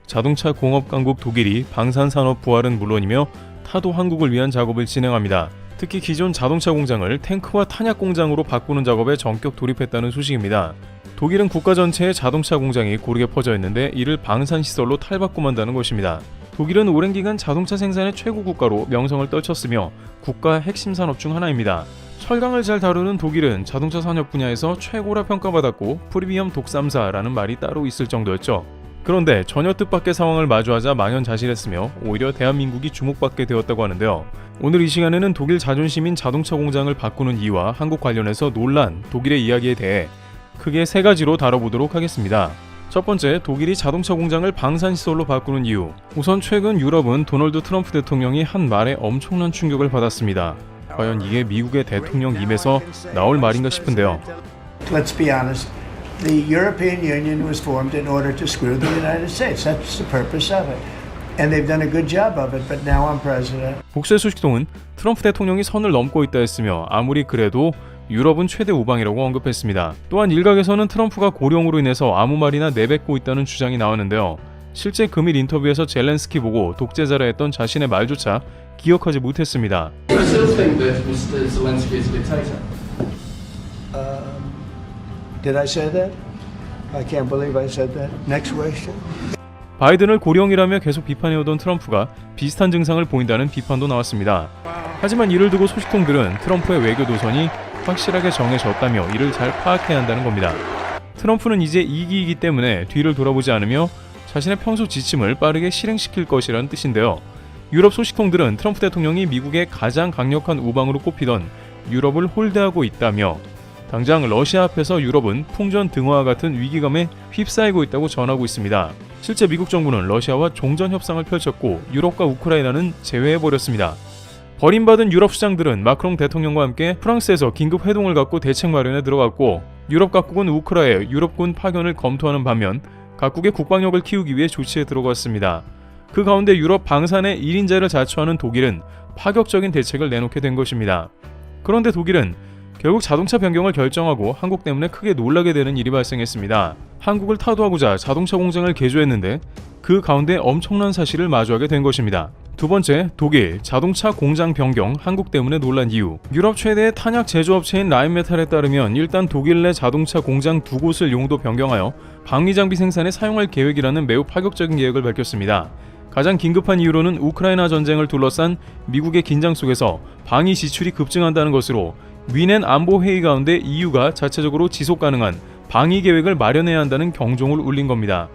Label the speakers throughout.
Speaker 1: 자동차 공업 강국 독일이 방산 산업 부활은 물론이며 타도 한국을 위한 작업을 진행합니다. 특히 기존 자동차 공장을 탱크와 탄약 공장으로 바꾸는 작업에 전격 돌입했다는 소식입니다. 독일은 국가 전체에 자동차 공장이 고르게 퍼져 있는데 이를 방산시설로 탈바꿈한다는 것입니다. 독일은 오랜 기간 자동차 생산의 최고 국가로 명성을 떨쳤으며 국가 핵심 산업 중 하나입니다. 철강을 잘 다루는 독일은 자동차 산업 분야에서 최고라 평가받았고 프리미엄 독삼사라는 말이 따로 있을 정도였죠. 그런데 전혀 뜻밖의 상황을 마주하자 망연자실했으며 오히려 대한민국이 주목받게 되었다고 하는데요. 오늘 이 시간에는 독일 자존심인 자동차 공장을 바꾸는 이유와 한국 관련해서 논란, 독일의 이야기에 대해 크게 세 가지로 다뤄보도록 하겠습니다. 첫 번째, 독일이 자동차 공장을 방산시설로 바꾸는 이유. 우선 최근 유럽은 도널드 트럼프 대통령이 한 말에 엄청난 충격을 받았습니다. 과연 이게 미국의 대통령 입에서 나올 말인가 싶은데요.
Speaker 2: Let's be honest. The European Union was formed in order to screw the United States. That's the purpose of it. And they've done a good job of it, but now I'm president.
Speaker 1: 복수의 소식통은 트럼프 대통령이 선을 넘고 있다 했으며 아무리 그래도 유럽은 최대 우방이라고 언급했습니다. 또한 일각에서는 트럼프가 고령으로 인해서 아무 말이나 내뱉고 있다는 주장이 나왔는데요. 실제 금일 인터뷰에서 젤렌스키 보고 독재자라 했던 자신의 말조차 기억하지 못했습니다.
Speaker 3: I still think that Mr. Zelensky is a dictator.
Speaker 2: Did I say that? I can't believe I said that. Next question.
Speaker 1: 바이든을 고령이라며 계속 비판해오던 트럼프가 비슷한 증상을 보인다는 비판도 나왔습니다. 하지만 이를 두고 소식통들은 트럼프의 외교 노선이 확실하게 정해졌다며 이를 잘 파악해야 한다는 겁니다. 트럼프는 이제 2기이기 때문에 뒤를 돌아보지 않으며 자신의 평소 지침을 빠르게 실행시킬 것이라는 뜻인데요. 유럽 소식통들은 트럼프 대통령이 미국의 가장 강력한 우방으로 꼽히던 유럽을 홀대하고 있다며 당장 러시아 앞에서 유럽은 풍전등화와 같은 위기감에 휩싸이고 있다고 전하고 있습니다. 실제 미국 정부는 러시아와 종전 협상을 펼쳤고 유럽과 우크라이나는 제외해버렸습니다. 버림받은 유럽 수장들은 마크롱 대통령과 함께 프랑스에서 긴급 회동을 갖고 대책 마련에 들어갔고 유럽 각국은 우크라이나에 유럽군 파견을 검토하는 반면 각국의 국방력을 키우기 위해 조치에 들어갔습니다. 그 가운데 유럽 방산의 1인자를 자처하는 독일은 파격적인 대책을 내놓게 된 것입니다. 그런데 독일은 결국 자동차 변경을 결정하고 한국 때문에 크게 놀라게 되는 일이 발생했습니다. 한국을 타도하고자 자동차 공장을 개조했는데 그 가운데 엄청난 사실을 마주하게 된 것입니다. 두 번째, 독일 자동차 공장 변경 한국 때문에 놀란 이유. 유럽 최대의 탄약 제조업체인 라인메탈에 따르면 일단 독일 내 자동차 공장 두 곳을 용도 변경하여 방위 장비 생산에 사용할 계획이라는 매우 파격적인 계획을 밝혔습니다. 가장 긴급한 이유로는 우크라이나 전쟁을 둘러싼 미국의 긴장 속에서 방위 지출이 급증한다는 것으로 뮌헨 안보 회의 가운데 EU가 자체적으로 지속 가능한 방위 계획을 마련해야 한다는 경종을 울린 겁니다.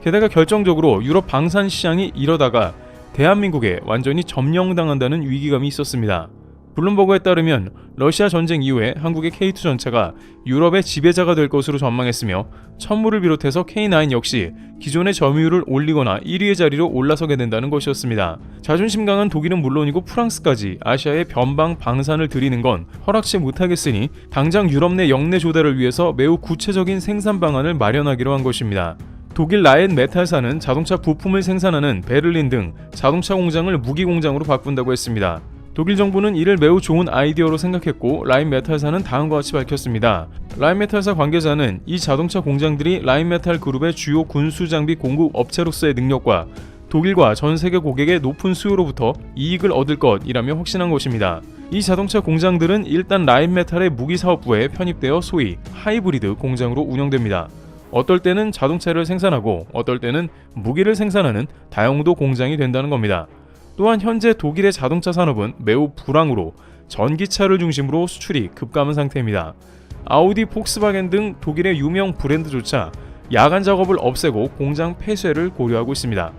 Speaker 1: 게다가 결정적으로 유럽 방산 시장이 이러다가 대한민국에 완전히 점령당한다는 위기감이 있었습니다. 블룸버그에 따르면 러시아 전쟁 이후에 한국의 K2 전차가 유럽의 지배자가 될 것으로 전망했으며 천무를 비롯해서 K9 역시 기존의 점유율을 올리거나 1위의 자리로 올라서게 된다는 것이었습니다. 자존심 강한 독일은 물론이고 프랑스까지 아시아에 변방 방산을 들이는 건 허락치 못하겠으니 당장 유럽 내 역내 조달을 위해서 매우 구체적인 생산 방안을 마련하기로 한 것입니다. 독일 라인메탈사는 자동차 부품을 생산하는 베를린 등 자동차 공장을 무기 공장으로 바꾼다고 했습니다. 독일 정부는 이를 매우 좋은 아이디어로 생각했고 라인메탈사는 다음과 같이 밝혔습니다. 라인메탈사 관계자는 이 자동차 공장들이 라인메탈 그룹의 주요 군수장비 공급 업체로서의 능력과 독일과 전 세계 고객의 높은 수요로부터 이익을 얻을 것이라며 확신한 것입니다. 이 자동차 공장들은 일단 라인메탈의 무기사업부에 편입되어 소위 하이브리드 공장으로 운영됩니다. 어떨 때는 자동차를 생산하고 어떨 때는 무기를 생산하는 다용도 공장이 된다는 겁니다. 또한 현재 독일의 자동차 산업은 매우 불황으로 전기차를 중심으로 수출이 급감한 상태입니다. 아우디, 폭스바겐 등 독일의 유명 브랜드조차 야간 작업을 없애고 공장 폐쇄를 고려하고 있습니다.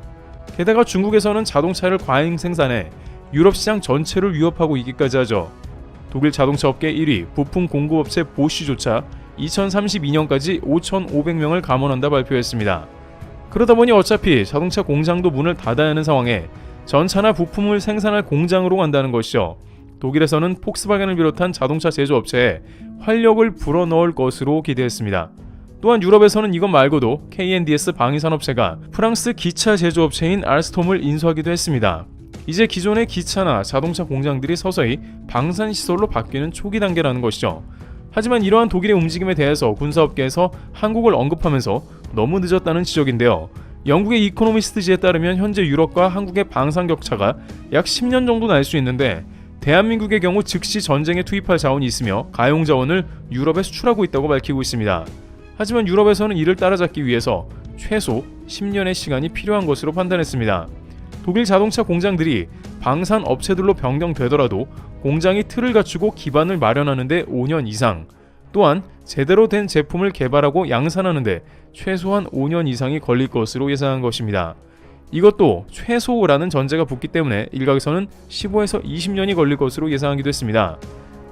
Speaker 1: 게다가 중국에서는 자동차를 과잉 생산해 유럽 시장 전체를 위협하고 있기까지 하죠. 독일 자동차 업계 1위 부품 공급업체 보쉬조차 2032년까지 5,500명을 감원한다 발표했습니다. 그러다 보니 어차피 자동차 공장도 문을 닫아야 하는 상황에 전차나 부품을 생산할 공장으로 간다는 것이죠. 독일에서는 폭스바겐을 비롯한 자동차 제조업체에 활력을 불어넣을 것으로 기대했습니다. 또한 유럽에서는 이것 말고도 KNDS 방위산업체가 프랑스 기차 제조업체인 알스톰을 인수하기도 했습니다. 이제 기존의 기차나 자동차 공장들이 서서히 방산시설로 바뀌는 초기 단계라는 것이죠. 하지만 이러한 독일의 움직임에 대해서 군사업계에서 한국을 언급하면서 너무 늦었다는 지적인데요. 영국의 이코노미스트지에 따르면 현재 유럽과 한국의 방산 격차가 약 10년 정도 날 수 있는데 대한민국의 경우 즉시 전쟁에 투입할 자원이 있으며 가용 자원을 유럽에 수출하고 있다고 밝히고 있습니다. 하지만 유럽에서는 이를 따라잡기 위해서 최소 10년의 시간이 필요한 것으로 판단했습니다. 독일 자동차 공장들이 방산 업체들로 변경되더라도 공장이 틀을 갖추고 기반을 마련하는데 5년 이상, 또한 제대로 된 제품을 개발하고 양산하는데 최소한 5년 이상이 걸릴 것으로 예상한 것입니다. 이것도 최소라는 전제가 붙기 때문에 일각에서는 15에서 20년이 걸릴 것으로 예상하기도 했습니다.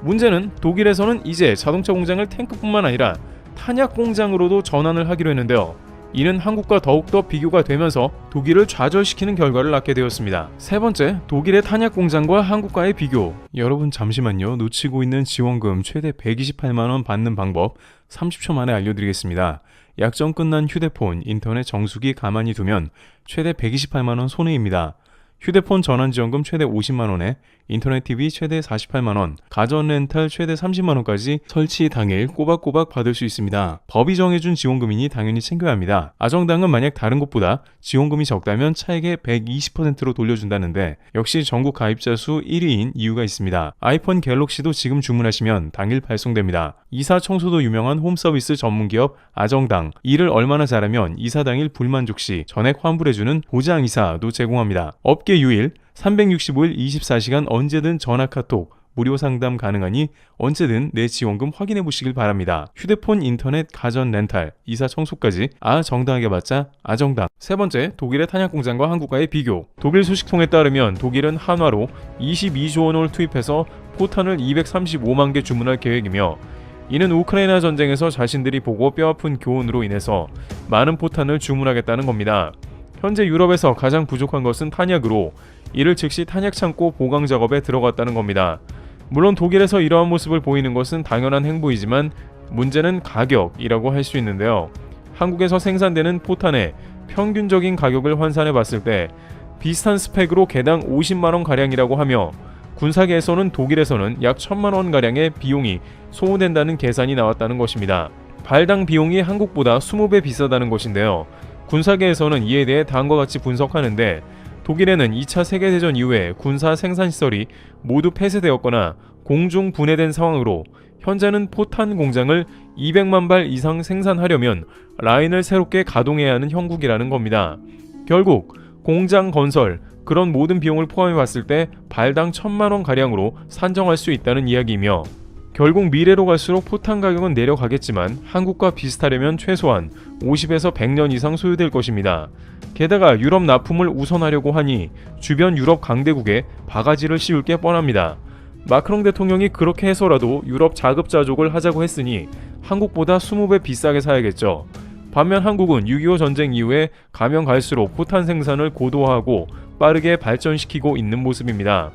Speaker 1: 문제는 독일에서는 이제 자동차 공장을 탱크뿐만 아니라 탄약 공장으로도 전환을 하기로 했는데요. 이는 한국과 더욱더 비교가 되면서 독일을 좌절시키는 결과를 낳게 되었습니다. 세 번째, 독일의 탄약 공장과 한국과의 비교. 여러분 잠시만요. 놓치고 있는 지원금 최대 128만원 받는 방법 30초 만에 알려드리겠습니다. 약정 끝난 휴대폰, 인터넷 정수기 가만히 두면 최대 128만원 손해입니다. 휴대폰 전환지원금 최대 50만원에 인터넷 TV 최대 48만원, 가전 렌탈 최대 30만원까지 설치 당일 꼬박꼬박 받을 수 있습니다. 법이 정해준 지원금이니 당연히 챙겨야 합니다. 아정당은 만약 다른 곳보다 지원금이 적다면 차액의 120%로 돌려준다는데 역시 전국 가입자 수 1위인 이유가 있습니다. 아이폰 갤럭시도 지금 주문하시면 당일 발송됩니다. 이사 청소도 유명한 홈서비스 전문기업 아정당, 일을 얼마나 잘하면 이사 당일 불만족 시 전액 환불해주는 보장이사도 제공합니다. 업계 유일 365일 24시간 언제든 전화 카톡 무료 상담 가능하니 언제든 내 지원금 확인해 보시길 바랍니다. 휴대폰, 인터넷, 가전 렌탈, 이사 청소까지 정당하게 받자 아정당. 세 번째, 독일의 탄약 공장과 한국과의 비교. 독일 소식통에 따르면 독일은 한화로 22조 원을 투입해서 포탄을 235만 개 주문할 계획이며 이는 우크라이나 전쟁에서 자신들이 보고 뼈아픈 교훈으로 인해서 많은 포탄을 주문하겠다는 겁니다. 현재 유럽에서 가장 부족한 것은 탄약으로 이를 즉시 탄약 창고 보강 작업에 들어갔다는 겁니다. 물론 독일에서 이러한 모습을 보이는 것은 당연한 행보이지만 문제는 가격이라고 할 수 있는데요. 한국에서 생산되는 포탄의 평균적인 가격을 환산해 봤을 때 비슷한 스펙으로 개당 50만원 가량이라고 하며 군사계에서는 독일에서는 약 1000만원 가량의 비용이 소모된다는 계산이 나왔다는 것입니다. 발당 비용이 한국보다 20배 비싸다는 것인데요. 군사계에서는 이에 대해 다음과 같이 분석하는데 독일에는 2차 세계대전 이후에 군사 생산시설이 모두 폐쇄되었거나 공중 분해된 상황으로 현재는 포탄 공장을 200만 발 이상 생산하려면 라인을 새롭게 가동해야 하는 형국이라는 겁니다. 결국 공장 건설, 그런 모든 비용을 포함해 봤을 때 발당 1000만원 가량으로 산정할 수 있다는 이야기이며 결국 미래로 갈수록 포탄 가격은 내려가겠지만 한국과 비슷하려면 최소한 50에서 100년 이상 소요될 것입니다. 게다가 유럽 납품을 우선하려고 하니 주변 유럽 강대국에 바가지를 씌울 게 뻔합니다. 마크롱 대통령이 그렇게 해서라도 유럽 자급자족을 하자고 했으니 한국보다 20배 비싸게 사야겠죠. 반면 한국은 6.25 전쟁 이후에 가면 갈수록 포탄 생산을 고도화하고 빠르게 발전시키고 있는 모습입니다.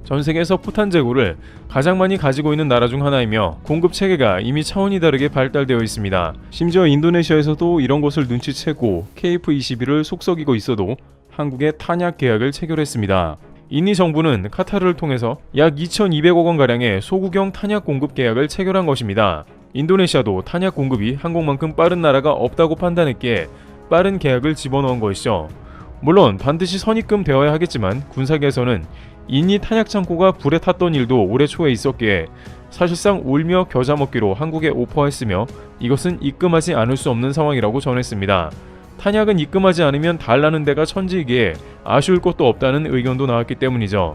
Speaker 1: 전 세계에서 포탄 재고를 가장 많이 가지고 있는 나라 중 하나이며 공급 체계가 이미 차원이 다르게 발달되어 있습니다. 심지어 인도네시아에서도 이런 것을 눈치채고 KF-21을 속썩이고 있어도 한국에 탄약 계약을 체결했습니다. 인니 정부는 카타르를 통해서 약 2,200억 원가량의 소구경 탄약 공급 계약을 체결한 것입니다. 인도네시아도 탄약 공급이 한국만큼 빠른 나라가 없다고 판단했기에 빠른 계약을 집어넣은 것이죠. 물론 반드시 선입금 되어야 하겠지만 군사계에서는 인니 탄약 창고가 불에 탔던 일도 올해 초에 있었기에 사실상 울며 겨자 먹기로 한국에 오퍼했으며 이것은 입금하지 않을 수 없는 상황이라고 전했습니다. 탄약은 입금하지 않으면 달라는 데가 천지이기에 아쉬울 것도 없다는 의견도 나왔기 때문이죠.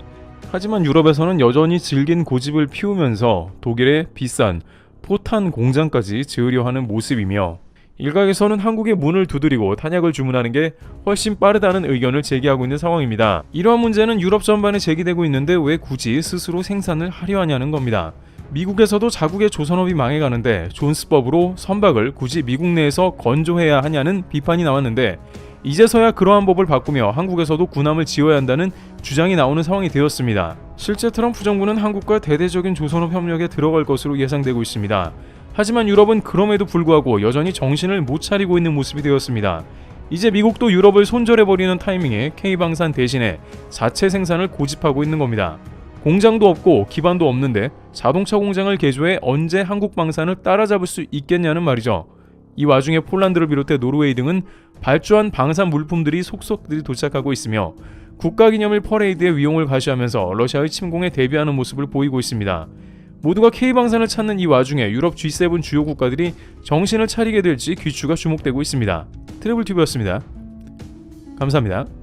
Speaker 1: 하지만 유럽에서는 여전히 질긴 고집을 피우면서 독일의 비싼 포탄 공장까지 지으려 하는 모습이며 일각에서는 한국의 문을 두드리고 탄약을 주문하는 게 훨씬 빠르다는 의견을 제기하고 있는 상황입니다. 이러한 문제는 유럽 전반에 제기되고 있는데 왜 굳이 스스로 생산을 하려 하냐는 겁니다. 미국에서도 자국의 조선업이 망해가는데 존스법으로 선박을 굳이 미국 내에서 건조해야 하냐는 비판이 나왔는데 이제서야 그러한 법을 바꾸며 한국에서도 군함을 지어야 한다는 주장이 나오는 상황이 되었습니다. 실제 트럼프 정부는 한국과 대대적인 조선업 협력에 들어갈 것으로 예상되고 있습니다. 하지만 유럽은 그럼에도 불구하고 여전히 정신을 못 차리고 있는 모습이 되었습니다. 이제 미국도 유럽을 손절해버리는 타이밍에 K방산 대신에 자체 생산을 고집하고 있는 겁니다. 공장도 없고 기반도 없는데 자동차 공장을 개조해 언제 한국방산을 따라잡을 수 있겠냐는 말이죠. 이 와중에 폴란드를 비롯해 노르웨이 등은 발주한 방산 물품들이 속속들이 도착하고 있으며 국가기념일 퍼레이드의 위용을 과시하면서 러시아의 침공에 대비하는 모습을 보이고 있습니다. 모두가 K방산을 찾는 이 와중에 유럽 G7 주요 국가들이 정신을 차리게 될지 귀추가 주목되고 있습니다. 트래블TV였습니다. 감사합니다.